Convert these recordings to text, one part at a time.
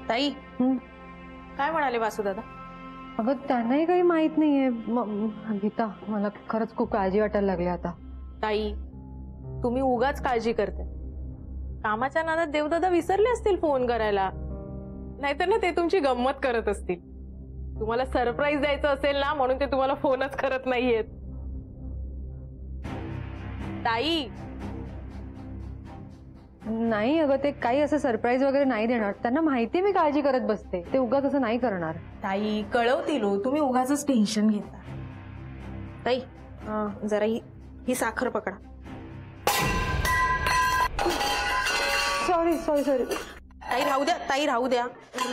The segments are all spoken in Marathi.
ताई काय म्हणाले वासुदादा? अगं त्यांनाही काही माहित नाहीये गीता, मला खरंच खूप काळजी वाटायला लागली आता. ताई तुम्ही उगाच काळजी करते. कामाच्या नादात देवदादा विसरले असतील फोन करायला, नाहीतर ना ते तुमची गंमत करत असतील. तुम्हाला सरप्राईज द्यायचं असेल ना म्हणून ते तुम्हाला फोनच करत नाहीयेत. ताई नाही अगं, ते काही असं सरप्राईज वगैरे नाही देणार. त्यांना माहिती मी काळजी करत बसते, ते उगाच असं नाही करणार. ताई कळवतील, तुम्ही उगाच टेन्शन घेता. ताई जरा ही साखर पकडा. Sorry sorry sorry. ताई राहू द्या, ताई राहू द्या,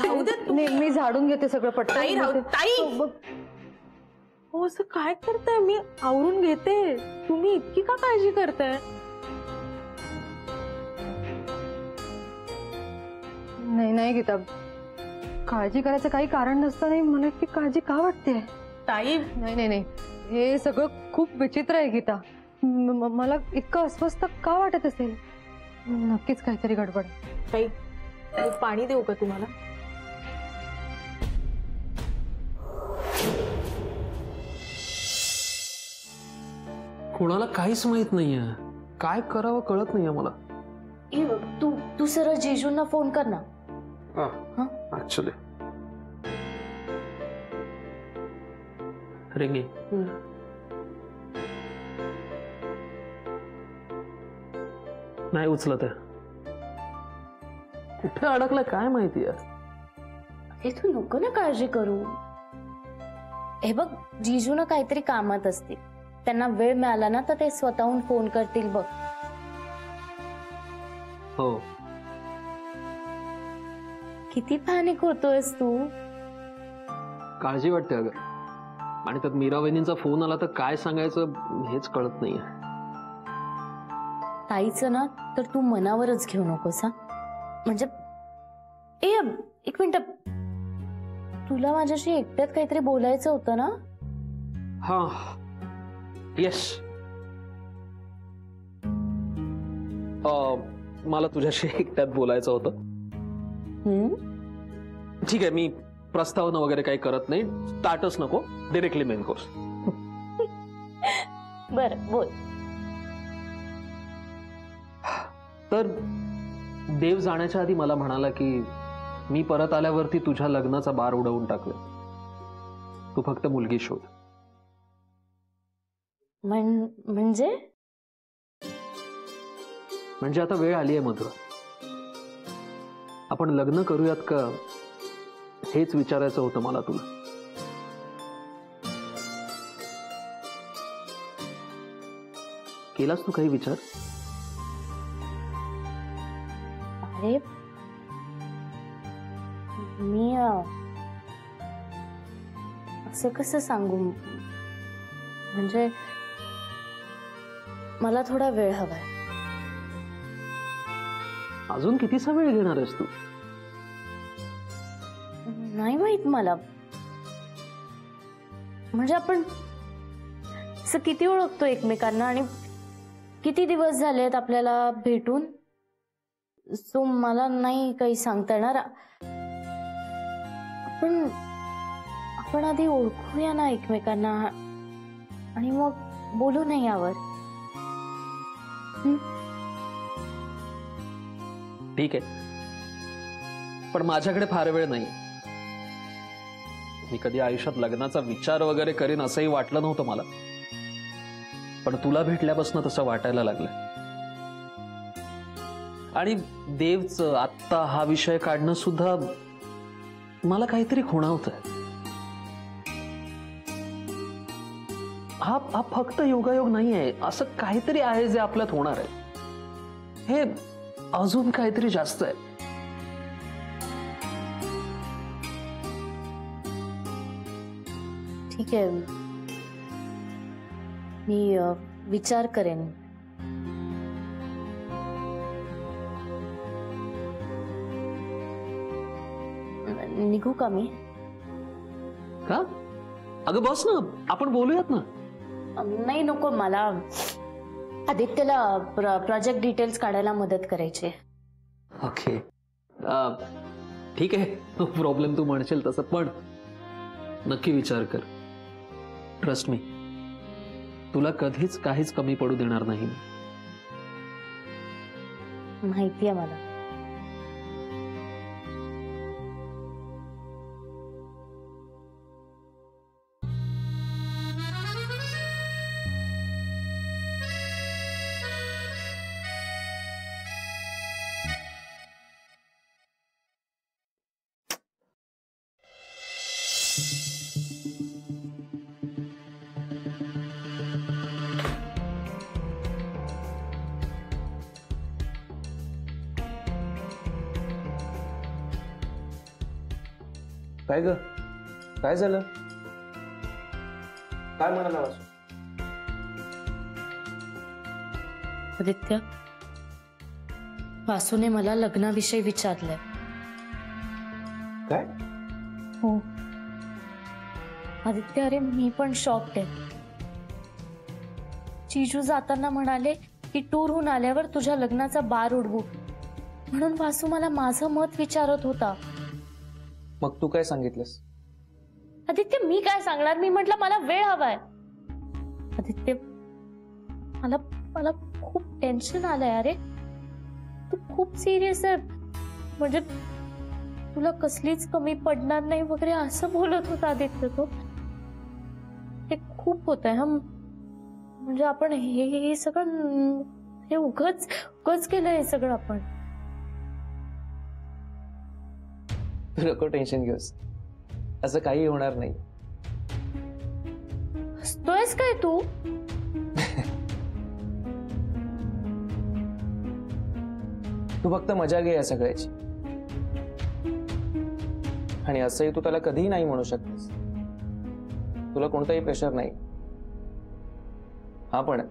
राहू द्या. मी झाडून घेते सगळं पटकन. ताई राहू. ताई हो असं काय करताय? मी आवरून घेते, तुम्ही इतकी का काळजी करताय? नाही नाही गीता, काळजी करायचं काही कारण नसतं. नाही मला की काळजी का वाटते ताई? नाही नाही नाही, हे सगळं खूप विचित्र आहे गीता. मला इतकं अस्वस्थ का वाटत असेल? नक्कीच काहीतरी गडबड. ताई पाणी देऊ का तुम्हाला? कोणाला काहीच माहित नाहीये, काय करावं कळत नाहीये मला. तू सरळ जीजूंना फोन कर ना. ऍक्च्युली रिंगी. नाही उचलत आहे. कुठे अडकलं काय माहिती यार. हे तू नको ना काळजी करू. हे बघ, जीजूना काहीतरी कामात असतील, त्यांना वेळ मिळाला ना तर ते स्वतःहून फोन करतील बघ. हो. किती पॅनिक होतोयस तू? काळजी वाटते अगं, आणि त्यात मीरा वहिनींचा फोन आला तर काय सांगायचं हेच कळत नाहीये. ताईचं ना तर तू मनावरच घेऊ नकोस हा. म्हणजे एक मिनिट, तुला माझ्याशी एकट्यात काहीतरी बोलायचं होतं ना? हा येस, मला तुझ्याशी एकट्यात बोलायचं होतं. ठीक आहे, मी प्रस्तावना वगैरे काही करत नाही. स्टार्टच नको, डायरेक्टली मेन कोर्स. बर बोल. तर देव जाण्याच्या आधी मला म्हणाला की मी परत आल्यावरती तुझ्या लग्नाचा बार उडवून टाकले, तू फक्त मुलगी शोध. म्हणजे आता वेळ आली आहे मधुरा, आपण लग्न करूयात का हेच विचारायचं होतं मला तुला. केलास तू काही विचार? अरे मी असं कसं सांगू, म्हणजे मला थोडा वेळ हवाय. अजून कितीसा वेळ घेणार आहेस तू? नाही माहित मला, म्हणजे आपण असं किती ओळखतो एकमेकांना आणि किती दिवस झालेत आपल्याला भेटून, सो मला नाही काही सांगता येणार. आपण आधी ओळखूया ना एकमेकांना आणि मग बोलू नाही यावर. ठीक आहे, पण माझ्याकडे फार वेळ नाही. मी कधी आयुष्यात लग्नाचा विचार वगैरे करीन असंही वाटलं नव्हतं मला, पण तुला भेटल्यापासून तसं वाटायला लागलं. आणि देवचं आत्ता हा विषय काढणं सुद्धा मला काहीतरी खुणावतंय. हा फक्त योगायोग नाहीये, असं काहीतरी आहे जे आपल्यात होणार आहे. हे अजून काहीतरी जास्त आहे. ठीक आहे, मी विचार करेन. निघू का मी? का? अगं बस ना, आपण बोलूयात ना. नाही नको, मला आदित्यला प्रोजेक्ट डिटेल्स काढायला मदत करायची. ओके, ठीक आहे, नो प्रॉब्लेम, तू म्हणशील तसं, पण नक्की विचार कर. ट्रस्ट मी, तुला कधीच काहीच कमी पडू देणार नाही मी. माहितीये मला. काय ग, काय झालं? काय म्हणाला वासू? आदित्य, वासूने मला लग्नाविषयी विचारलंय. काय? हो आदित्य, अरे मी पण शॉक्ड आहे. जीजू जाताना म्हणाले की टूरहून आल्यावर तुझ्या लग्नाचा बार उडवू, म्हणून वासू मला माझं मत विचारत होता. मग तू काय सांगितलंस? आदित्य, मी काय सांगणार? मी म्हटलं मला वेळ हवाय. आदित्य, मला मला खूप टेन्शन आलंय. अरे तू खूप सिरियस आहे, म्हणजे तुला कसलीच कमी पडणार नाही वगैरे असं बोलत होता आदित्य तो. हे खूप होत आहे. म्हणजे आपण हे सगळं हे उगाच केलं हे सगळं आपण. नको टेन्शन घेऊस, असं काही होणार नाही. हसतोयस काय तू? तू फक्त मजा घे या सगळ्याची, आणि असंही तू त्याला कधीही नाही म्हणू शकतेस. तुला कोणताही प्रेशर नाही. हा, पण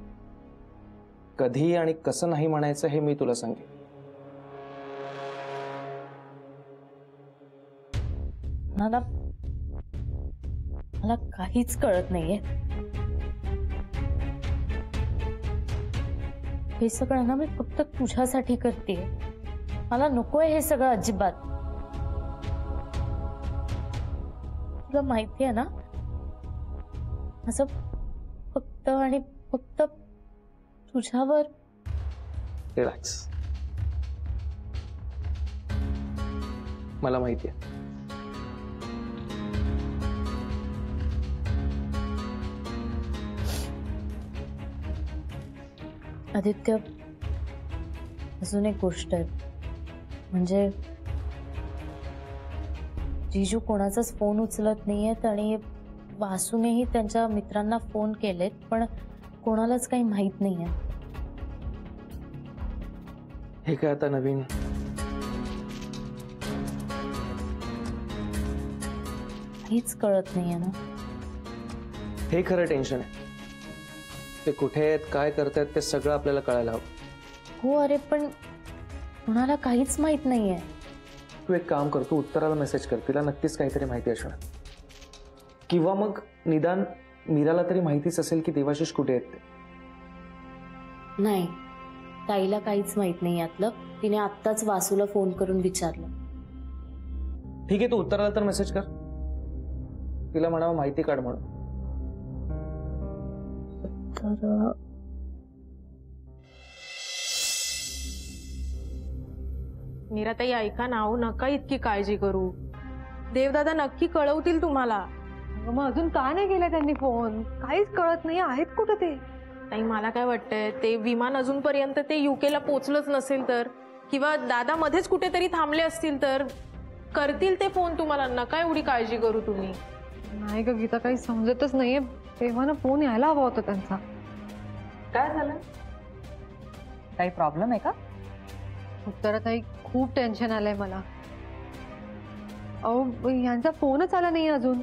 कधी आणि कसं नाही म्हणायचं हे मी तुला सांगेन. मला काहीच कळत नाहीये. हे सगळं ना मी फक्त तुझ्यासाठी करतेय. मला नकोय हे सगळं अजिबात. तुला माहिती आहे ना, असं फक्त आणि फक्त तुझ्यावर. रिलॅक्स, मला माहिती आहे. आदित्य, अजून एक गोष्ट आहे. म्हणजे जीजू कोणाचाच फोन उचलत नाहीयेत आणि वासूनेही त्यांच्या मित्रांना फोन केलेत, पण कोणालाच काही माहित नाहीये. हे काय आता नवीन? काहीच कळत नाहीये ना. हे खरं टेन्शन आहे. ते कुठे आहेत, काय करतायत, ते सगळं आपल्याला कळायला हवं. हो, अरे पण कोणाला काहीच माहित नाहीये. तू एक काम कर, तू उत्तराला मेसेज कर. तिला नक्कीच काहीतरी माहिती असणार. किंवा मग निदान मीराला तरी माहितीच असेल की देवाशिष कुठे आहेत ते. नाही, ताईला काहीच माहित नाही यातलं. तिने आत्ताच वासूला फोन करून विचारलं. ठीक आहे, तू उत्तराला तर मेसेज कर. तिला म्हणावं माहिती काढ म्हणून. तर मीराताई, ऐका ना, अहो नका इतकी काळजी करू. देवदादा नक्की कळवतील तुम्हाला. अगं, मग अजून का नाही केला त्यांनी फोन? काहीच कळत नाही. आहेत कुठं ते? ताई, मला काय वाटतंय, ते विमान अजूनपर्यंत ते युकेला पोहोचलंच नसेल तर, किंवा दादा मध्येच कुठेतरी थांबले असतील तर करतील ते फोन तुम्हाला. नका एवढी काळजी करू तुम्ही. नाही ग गीता, काही समजतच नाहीये. तेव्हा ना फोन यायला हवा होता त्यांचा. काय झालं? काही प्रॉब्लेम आहे का? उत्तराताई, खूप टेन्शन आलंय मला. अहो, यांचा फोनच आला नाही अजून.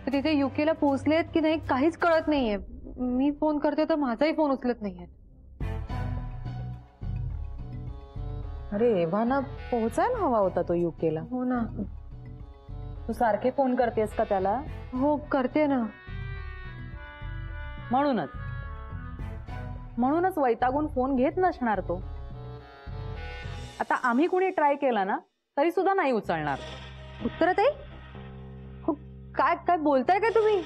तर तिथे युकेला पोहोचलेत की नाही काहीच कळत नाहीये. मी फोन करते तर माझाही फोन उचलत नाहीये. अरे एव्हाना पोहोचायला हवा होता तो युकेला. हो ना. तू सारखे फोन करतेस का त्याला? हो, करते ना. म्हणूनच वैतागून फोन घेत नसणार तो. आता आम्ही कुणी ट्राय केला ना तरी सुद्धा नाही उचलणार. उत्तराताई हो, काय काय बोलताय काय तुम्ही?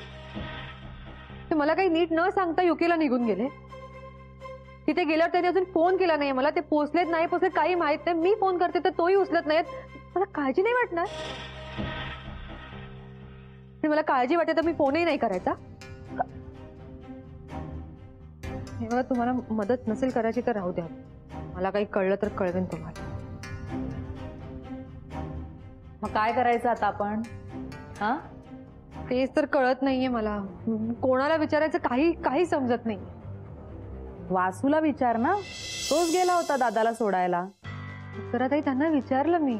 ते मला काही नीट न सांगता युकेला निघून गेले. तिथे गेल्यावर त्यांनी अजून फोन केला नाही मला. ते पोचलेत नाही पोचलेत काही माहित नाही. मी फोन करते तर तोही उचलत नाहीत. मला काळजी नाही वाटणार? मला काळजी वाटते तर मी फोनही नाही करायचा. मला तुम्हाला मदत नसेल करायची तर राहू द्या. मला काही कळलं तर कळवेन तुम्हाला. मग काय करायचं आता आपण? हा, तेच तर कळत नाहीये मला. कोणाला विचारायचं काही समजत नाही. वासूला विचार ना, तोच गेला होता दादाला सोडायला. उत्तराताई त्यांना विचारलं मी,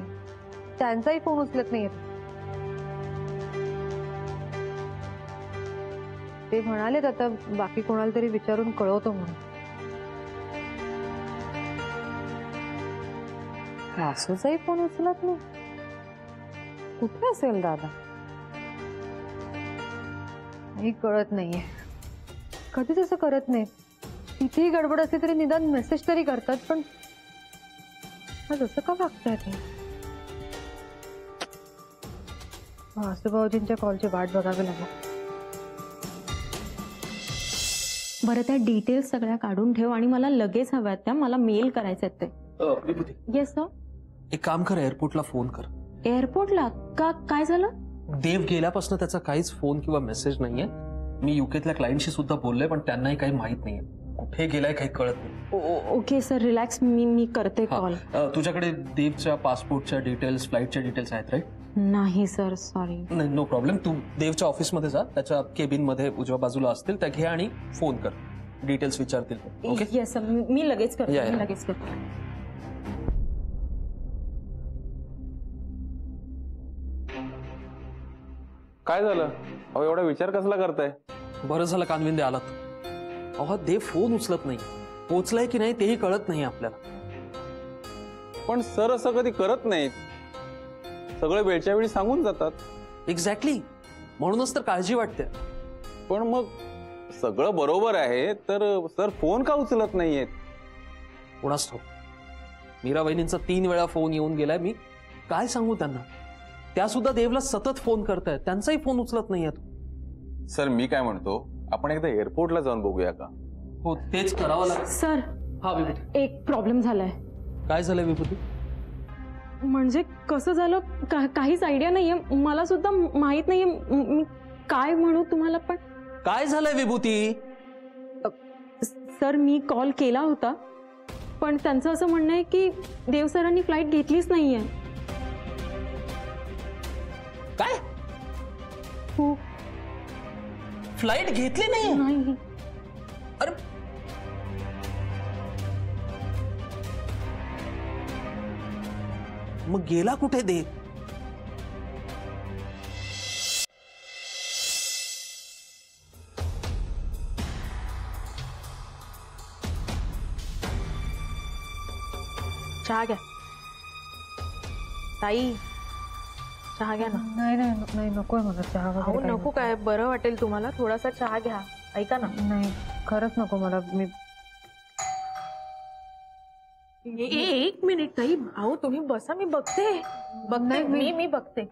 त्यांचाही फोन उचलत नाहीये. ते म्हणालेत आता बाकी कोणाला तरी विचारून कळवतो म्हणून. वासूचाही फोन उचलत नाही. कुठे असेल दादा? काही कळत नाहीये. कधीच असं करत नाही. कितीही गडबड असली तरी निदान मेसेज तरी करतात. पण आज असं का वागताय ते? वासुभाऊजींच्या कॉलची वाट बघावी लागेल. बरं त्या डिटेल्स सगळ्या काढून ठेव आणि मला लगेच हव्यात त्या. मला मेल करायचे ते. Yes sir. एक काम कर, एअरपोर्टला फोन कर. एअरपोर्टला का? काय झालं? देव गेल्यापासून त्याचा काहीच फोन किंवा मेसेज नाहीये. मी युकेतल्या क्लायंटशी सुद्धा बोललोय पण त्यांनाही काही माहित नाहीये. कुठे गेलाय काही कळत नाही. Okay sir, relax. मी करते कॉल. तुझ्याकडे देवच्या पासपोर्टच्या डिटेल्स, फ्लाईटच्या डिटेल्स आहेत राईट? नाही सर, सॉरी. नाही, नो प्रॉब्लेम. तू देवच्या ऑफिसमध्ये जा, त्याच्या केबिन मध्ये उजव्या बाजूला असतील त्या घे आणि फोन कर. डिटेल्स विचारतील. ओके येस सर, मी लगेच करते. या. मी लगेच करते. काय झालं? अहो एवढा विचार कसला करताय? बरं झालं कानविंदे आलात. अहो देव फोन उचलत नाही. पोचलाय की नाही तेही कळत नाही आपल्याला. पण सर असं कधी करत नाहीत. सगळं वेळच्या वेळी सांगून जातात. एक्झॅक्टली, म्हणूनच तर काळजी वाटते. पण मग सगळं बरोबर आहे तर सर फोन का उचलत नाहीयेत? कोणाच ठाऊक. मीरा वहिनींचा 3 वेळा फोन येऊन गेलाय. मी काय सांगू त्यांना? त्या सुद्धा देवला सतत फोन करतायत, त्यांचाही फोन उचलत नाहीये. सर मी काय म्हणतो, आपण एकदा एअरपोर्टला जाऊन बघूया का? हो, तेच करावं लागेल. सर, हा विभूती. एक प्रॉब्लेम झालाय. काय झालंय विभूती? म्हणजे कसं झालं काहीच आयडिया नाहीये. मला सुद्धा माहित नाहीये मी काय म्हणू तुम्हाला. पण काय झालंय विभूती? सर, मी कॉल केला होता पण त्यांचं असं म्हणणं आहे की देव सरांनी फ्लाईट घेतलीच नाहीये. काय? हो. फ्लाईट घेतली नाही? नाही. अरे मग गेला कुठे देव? चहा घ्या ताई. चहा घ्या ना. नाही नकोय मला चहा अहो वगैरे काही नको काय, बरं वाटेल तुम्हाला. थोडासा चहा घ्या. ऐका ना. नाही, खरंच नको मला. मी एक मिनिट ताई. अहो तुम्ही बसा, मी बघते. मी बघते.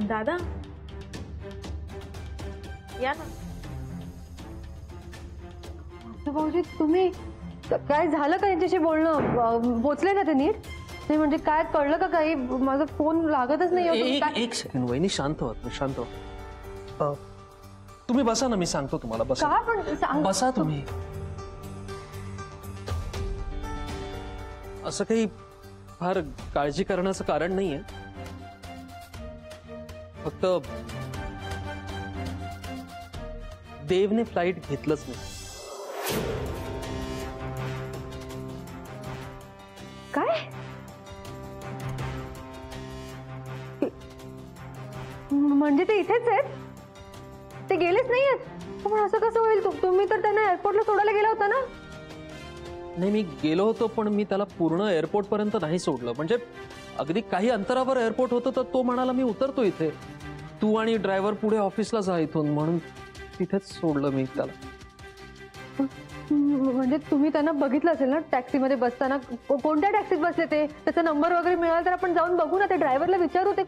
दादा या ना. भाऊजी तुम्ही काय झालं का यांच्याशी बोलणं? पोचले ना ते नीट? नाही म्हणजे काय कळलं का काही? माझा फोन लागतच नाही. एक सेकंड वहिनी, शांत व्हा, शांत व्हा. तुम्ही बसा ना, मी सांगतो तुम्हाला. बसा. का पण सांग. बसा तुम्ही. असं काही फार काळजी करण्याचं कारण नाहीये. फक्त देवने फ्लाईट घेतलंच नाही. काय? म्हणजे ते इथेच आहेत? ते गेलेच नाहीयेत? पण असं कसं होईल? तुम्ही तर त्यांना एअरपोर्टला सोडायला गेला होता ना? नाही, मी गेलो होतो पण मी त्याला पूर्ण एअरपोर्ट पर्यंत नाही सोडलं. म्हणजे अगदी काही अंतरावर एअरपोर्ट होतं तर तो म्हणाला मी उतरतो इथे, तू आणि ड्रायव्हर पुढे ऑफिसला जा इथून, म्हणून तिथेच सोडलं मी त्याला. म्हणजे तुम्ही त्यांना बघितलं असेल ना टॅक्सीमध्ये बसताना? कोणत्या टॅक्सीत बसले ते? त्याचा नंबर वगैरे मिळाला तर आपण जाऊन बघू ना, ते ड्रायव्हरला विचारू. ते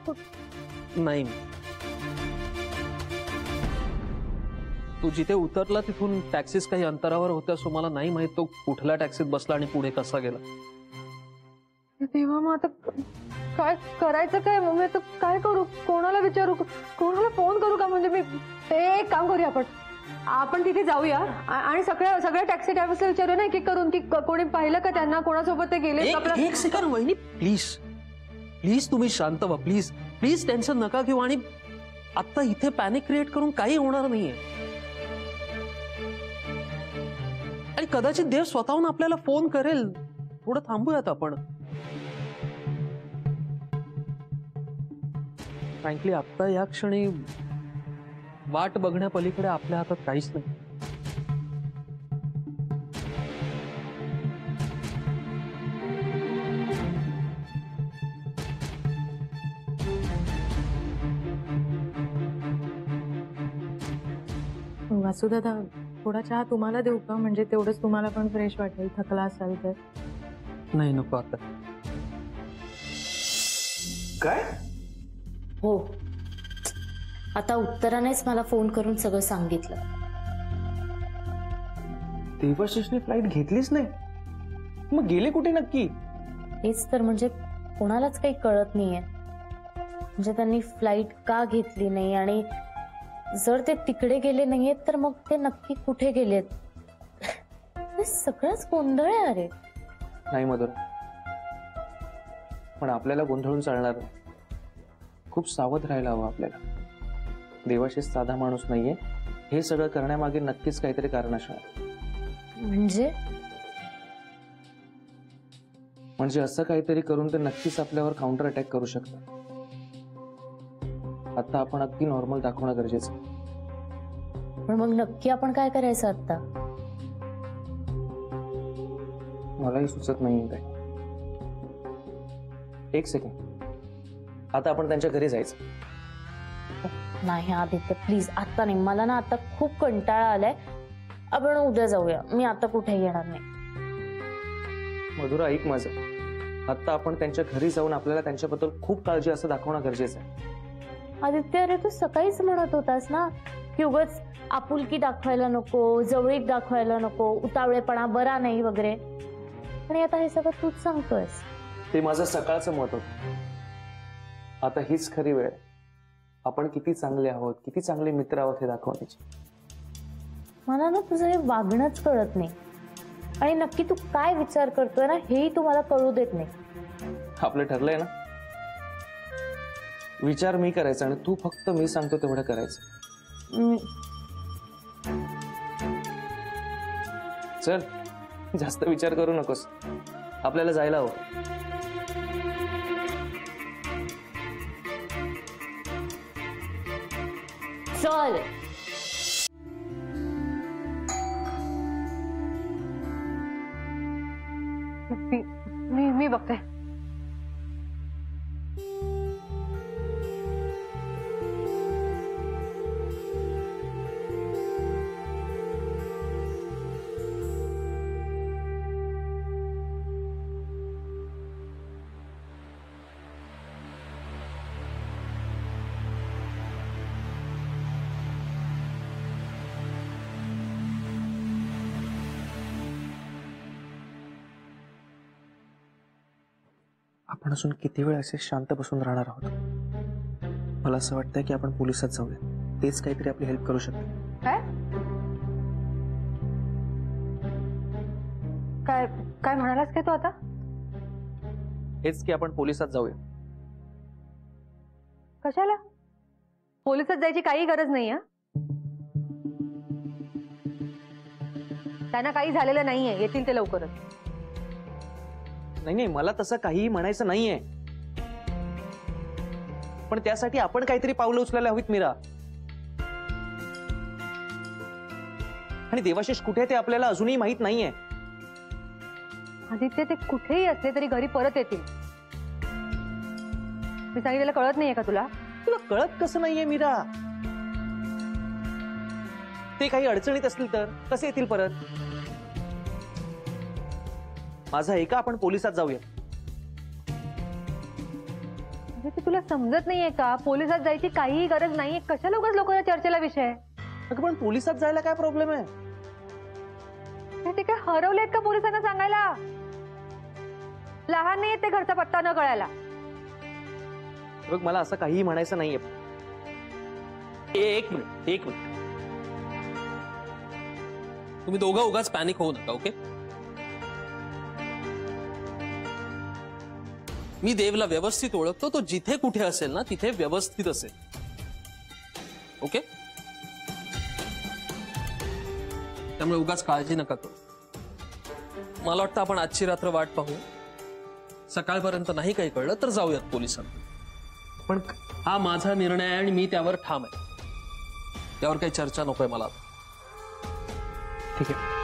नाही, तू जिथे उतरला तिथून टॅक्सीस काही अंतरावर होत्या, सो मला नाही माहित तो कुठल्या टॅक्सीत बसला आणि पुढे कसा गेला. तेव्हा मग आता काय करायचं? काय मग मी आता काय करू? कोणाला विचारू? कोणाला फोन करू का? म्हणजे मी एक काम करूया, आपण तिथे जाऊया आणि सगळ्या टॅक्सी ड्रायव्हर्सला विचारूया ना, एक एक करून, की कोणी पाहिलं का त्यांना, कोणासोबत ते गेले. एक सेकंड वहिनी, प्लीज प्लीज तुम्ही शांत व्हा. प्लीज प्लीज टेन्शन नका घेऊ. आणि आता इथे पॅनिक क्रिएट करून काही होणार नाहीये. आणि कदाचित देव स्वतःहून आपल्याला फोन करेल. थोडं थांबूयात आपण. फ्रँकली आता या क्षणी वाट बघण्यापलीकडे आपल्या हातात काहीच नाही. वासुदादा, थोडा चहा तुम्हाला देऊ का? म्हणजे तेवढंच तुम्हाला पण फ्रेश वाटेल, थकला असाल तर. नाही, नको आता. काय? हो, आता उत्तरानेच मला फोन करून सगळं सांगितलं. देवाशिषने फ्लाईट घेतलीच नाही, मग गेले कुठे नक्की? हेच तर म्हणजे कोणालाच काही कळत नाहीये. म्हणजे त्यांनी फ्लाईट का घेतली नाही, आणि जर ते तिकडे गेले नाहीयेत तर मग ते नक्की कुठे गेलेत? हे सगळंच गोंधळ आहे. अरे नाही मधुरा, पण आपल्याला गोंधळून चालणार नाही. खूप सावध राहायला हवं आपल्याला. देवाशिष साधा माणूस नाहीये. हे सगळं करण्यामागे नक्कीच काहीतरी कारण असणार. म्हणजे असं काहीतरी करून ते नक्कीच आपल्यावर काउंटर अटॅक करू शकतात. आता आपण अगदी नॉर्मल दाखवणं गरजेचं. पण मग नक्की आपण काय करायचं आता? मलाही सुचत नाहीये काय. एक सेकंड, आता आपण त्यांच्या घरी जायचं. नाही आदित्य, प्लीज आता नाही. मला ना आता खूप कंटाळा आलाय. आपण उद्या जाऊया. मी आता कुठे येणार नाही. मधुरा, ऐक माझं. आता आपण त्यांच्या घरी जाऊन आपल्याला त्यांच्याबद्दल खूप काळजी असं दाखवणं गरजेचं आहे. आदित्य, अरे तू सकाळीच म्हणत होतास ना की उगाच आपुलकी दाखवायला नको, जवळीक दाखवायला नको, उतावळेपणा बरा नाही वगैरे. आणि आता हे सगळं तूच सांगतोयस. ते माझं सकाळचं मत होतं. आता हीच खरी वेळ. आपण किती चांगले आहोत, किती चांगले मित्र आहोत हे दाखवण्याची. मला ना तुझं हे वागणंच कळत नाही. आणि नक्की तू काय विचार करतोय ना हेही तू मला कळू देत नाही. आपलं ठरलंय ना, विचार मी करायचा आणि तू फक्त मी सांगतो तेवढं करायचं. चल, जास्त विचार करू नकोस. आपल्याला जायला हवं. चल. मी बघते. आपण अजून किती वेळ असे शांत बसून राहणार आहोत? मला असं वाटतंय की आपण पोलिसात जाऊया. तेच काहीतरी आपली हेल्प करू शकते. काय काय म्हणालास काय तू आता? हेच की आपण पोलिसात जाऊया. कशाला? पोलिसात जायची काही गरज नाही. त्यांना काही झालेलं नाहीये, येतील ते लवकरच. नाही, मला तसं काहीही म्हणायचं नाहीये, पण त्यासाठी आपण काहीतरी पावलं उचलायला हवीत मीरा. आणि देवाशिष कुठे ते आपल्याला अजूनही माहित नाहीये. आदित्य, ते कुठेही असले तरी घरी परत येतील. मी सांगितलेलं कळत नाहीये का तुला? तुला कळत कसं नाहीये मीरा? ते काही अडचणीत असतील तर कसे येतील परत? माझं आहे का, आपण पोलिसात जाऊया. म्हणजे ते तुला समजत नाहीये का? पोलिसात जायची काहीही गरज नाहीये. कशा लोकांच्या चर्चेला विषय? अगं पण पोलिसात जायला काय प्रॉब्लेम आहे? ते काय हरवलेत का पोलिसांना सांगायला? लहान नाहीये ते घरचा पत्ता न कळायला. बघ मला असं काहीही म्हणायचं नाहीये. एक मिनिट. तुम्ही दोघं उगाच पॅनिक होऊ नका. ओके, मी देवला व्यवस्थित ओळखतो. तो जिथे कुठे असेल ना तिथे व्यवस्थित असेल. ओके, त्यामुळे उगाच काळजी नका करू. मला वाटतं आपण आजची रात्र वाट पाहू. सकाळपर्यंत नाही काही कळलं तर जाऊयात पोलिसांना. पण हा माझा निर्णय आहे आणि मी त्यावर ठाम आहे. त्यावर काही चर्चा नकोय मला. ठीक आहे.